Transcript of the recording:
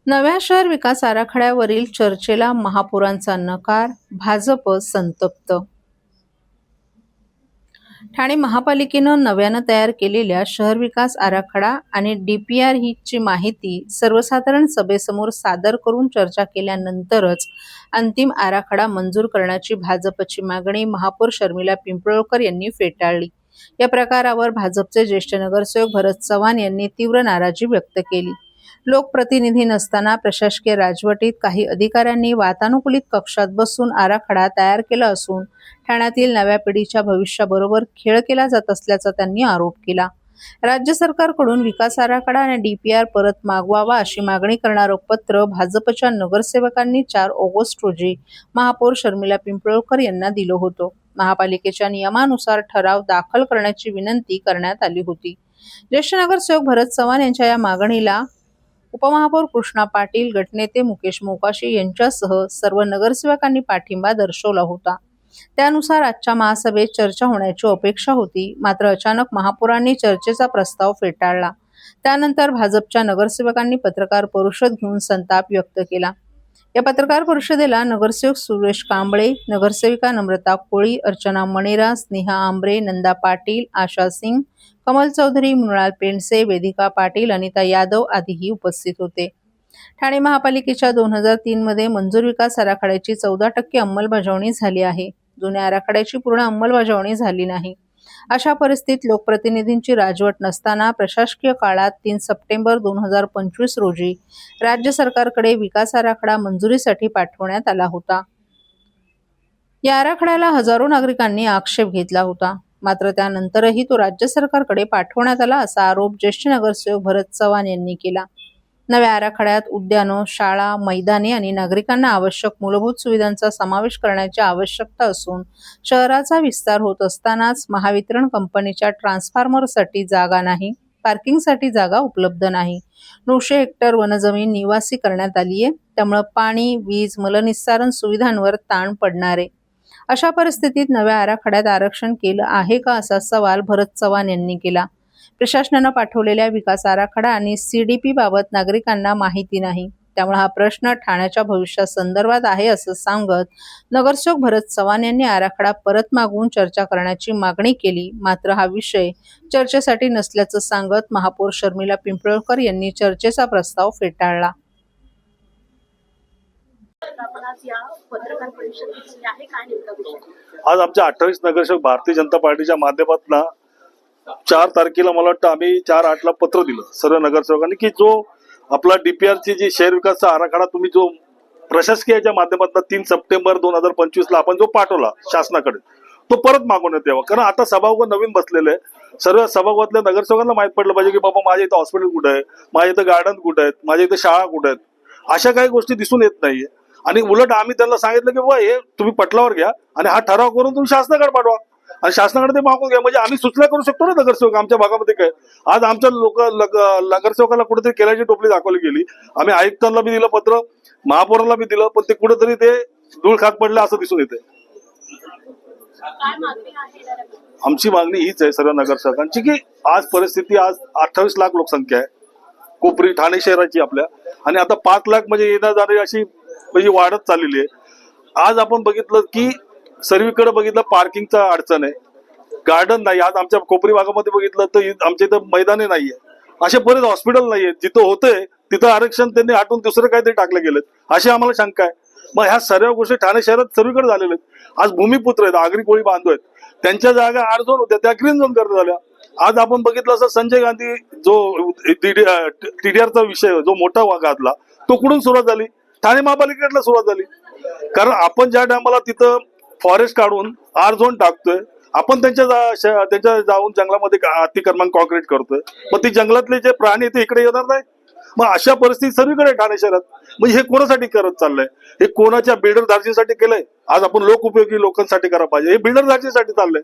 नव्या शहर विकास आराखड्यावरील चर्चेला महापौरांचा नकार, भाजप संतप्त. ठाणे महापालिकेनं नव्यानं तयार केलेल्या शहर विकास आराखडा आणि DPR ची माहिती सर्वसाधारण सभेसमोर सादर करून चर्चा केल्यानंतरच अंतिम आराखडा मंजूर करण्याची भाजपची मागणी महापौर शर्मिला पिंपळकर यांनी फेटाळली. या प्रकारावर भाजपचे ज्येष्ठ नगरसेवक भरत चव्हाण यांनी तीव्र नाराजी व्यक्त केली. लोकप्रतिनिधी नसताना प्रशासकीय राजवटीत काही अधिकाऱ्यांनी वातानुकूलित कक्षात बसून आराखडा तयार केला असून ठाण्यातील नव्या पिढीच्या भविष्याबरोबर खेळ केला जात असल्याचा त्यांनी आरोप केला. राज्य सरकारकडून विकास आराखडा आणि DPR परत मागवावा अशी मागणी करणारं पत्र भाजपच्या नगरसेवकांनी 4 ऑगस्ट रोजी महापौर शर्मिला पिंपळकर यांना दिलं होतं. महापालिकेच्या नियमानुसार ठराव दाखल करण्याची विनंती करण्यात आली होती. ज्येष्ठ नगरसेवक भरत चव्हाण यांच्या या मागणीला उपमहापौर कृष्णा पाटील, गटनेते मुकेश मोकाशी यांच्यासह सर्व नगरसेवकांनी पाठिंबा दर्शवला होता. त्यानुसार आजच्या महासभेत चर्चा होण्याची अपेक्षा होती. मात्र अचानक महापौरांनी चर्चेचा प्रस्ताव फेटाळला. त्यानंतर भाजपच्या नगरसेवकांनी पत्रकार परिषद घेऊन संताप व्यक्त केला. या पत्रकार परिषदेला नगरसेवक सुरेश कांबळे, नगरसेविका नम्रता कोळी, अर्चना मणेरा, स्नेहा आंबरे, नंदा पाटील, आशा सिंग, कमल चौधरी, मृणाल पेंडसे, वेदिका पाटील, अनिता यादव आदीही उपस्थित होते. ठाणे महापालिकेच्या 2003 मध्ये मंजूर विकास आराखड्याची 14% अंमलबजावणी झाली आहे. जुन्या आराखड्याची पूर्ण अंमलबजावणी झाली नाही. अशा परिस्थितीत लोकप्रतिनिधींची राजवट नसताना प्रशासकीय काळात 3 सप्टेंबर 2025 रोजी राज्य सरकारकडे विकास आराखडा मंजुरीसाठी पाठवण्यात आला होता. या आराखड्याला हजारो नागरिकांनी आक्षेप घेतला होता. मात्र त्यानंतरही तो राज्य सरकारकडे पाठवण्यात आला असा आरोप ज्येष्ठ नगरसेवक भरत चव्हाण यांनी केला. नव्या आराखड्यात उद्यानं, शाळा, मैदाने आणि नागरिकांना आवश्यक मूलभूत सुविधांचा समावेश करण्याची आवश्यकता असून शहराचा विस्तार होत असतानाच महावितरण कंपनीच्या ट्रान्सफॉर्मरसाठी जागा नाही, पार्किंगसाठी जागा उपलब्ध नाही. 900 हेक्टर वनजमीन निवासी करण्यात आली आहे. त्यामुळे पाणी, वीज, मलनिस्सारण सुविधांवर ताण पडणार आहे. अशा परिस्थितीत नव्या आराखड्यात आरक्षण केलं आहे का असा सवाल भरत चव्हाण यांनी केला. प्रशासनानं पाठवलेल्या विकास आराखडा आणि CDP बाबत नागरिकांना माहिती नाही. त्यामुळे हा प्रश्न ठाण्याच्या भविष्यासंदर्भात आहे असं सांगत नगरसेवक भरत चव्हाण यांनी आराखडा परत मागवून चर्चा करण्याची मागणी केली. मात्र हा विषय चर्चेसाठी नसल्याचं सांगत महापौर शर्मिला पिंपळकर यांनी चर्चेचा प्रस्ताव फेटाळला. आज आमच्या 28 नगरसेवक भारतीय जनता पार्टीच्या माध्यमातून 4 तारखेला मला वाटतं आम्ही 4/8 पत्र दिलं सर्व नगरसेवकांनी की जो आपला DPR ची जी शहर विकासचा आराखडा तुम्ही जो प्रशासकीयच्या माध्यमातून 3 सप्टेंबर 2025 आपण जो पाठवला शासनाकडे तो परत मागवण्यात यावा. कारण आता सभागृह नवीन बसलेलं आहे. सर्व सभागृहातल्या नगरसेवकांना माहित पडलं पाहिजे की बाबा माझ्या इथं हॉस्पिटल कुठं आहे, माझ्या इथं गार्डन कुठं आहेत, माझ्या इथं शाळा कुठं आहेत. अशा काही गोष्टी दिसून येत नाहीये. आणि उलट आम्ही त्यांना सांगितलं की बाबा हे तुम्ही पटलावर घ्या आणि हा ठराव करून तुम्ही शासनाकडे पाठवा आणि शासनाकडे ते मागून घ्या. म्हणजे आम्ही सूचना करू शकतो ना नगरसेवक आमच्या भागामध्ये काय. आज आमच्या नगरसेवकाला कुठेतरी केल्याची टोपली दाखवली गेली. आम्ही आयुक्तांना बी दिलं पत्र, महापौराला बी दिलं, पण ते कुठेतरी ते धूळ खात पडलं असं दिसून येते. आमची मागणी हीच आहे सर्व नगरसेवकांची की आज परिस्थिती, आज 28 लाख लोकसंख्या आहे कोपरी ठाणे शहराची आपल्या, आणि आता 5 लाख म्हणजे येणार जाणारी अशी म्हणजे वाढत चाललेली आहे. आज आपण बघितलं की सर्वीकडे बघितलं पार्किंगचा अडचण आहे, गार्डन नाही. आज आमच्या कोपरी भागामध्ये बघितलं तर आमच्या इथं मैदाने नाहीये, असे बरेच हॉस्पिटल नाहीये. जिथं होतंय तिथं आरक्षण त्यांनी हटून दुसरं काहीतरी टाकले गेलेत अशी आम्हाला शंका आहे. मग ह्या सर्व गोष्टी ठाणे शहरात सर्वीकडे झालेल्या आहेत. आज भूमिपुत्र आहेत, आगरी कोळी बांधव आहेत, त्यांच्या जागा R-झोन होत्या त्या ग्रीन झोन करण्यात झाल्या. आज आपण बघितलं असं संजय गांधी जो TDRचा विषय जो मोठा गाजला तो कुठून सुरुवात झाली, ठाणे महापालिकेला सुरुवात झाली. कारण आपण ज्या टायमाला तिथं फॉरेस्ट काढून R-झोन टाकतोय, आपण त्यांच्या जाऊन जंगलामध्ये अतिक्रमण कॉन्क्रीट करतोय, मग ती जंगलातले जे प्राणी ते इकडे येणार नाही. मग अशा परिस्थिती सर्वीकडे ठाणे शहरात. म्हणजे हे कोणासाठी करत चाललंय, हे कोणाच्या बिल्डर धार्जीसाठी केलंय. आज आपण लोक उपयोगी लोकांसाठी करायला पाहिजे, हे बिल्डर धार्जीसाठी चाललंय.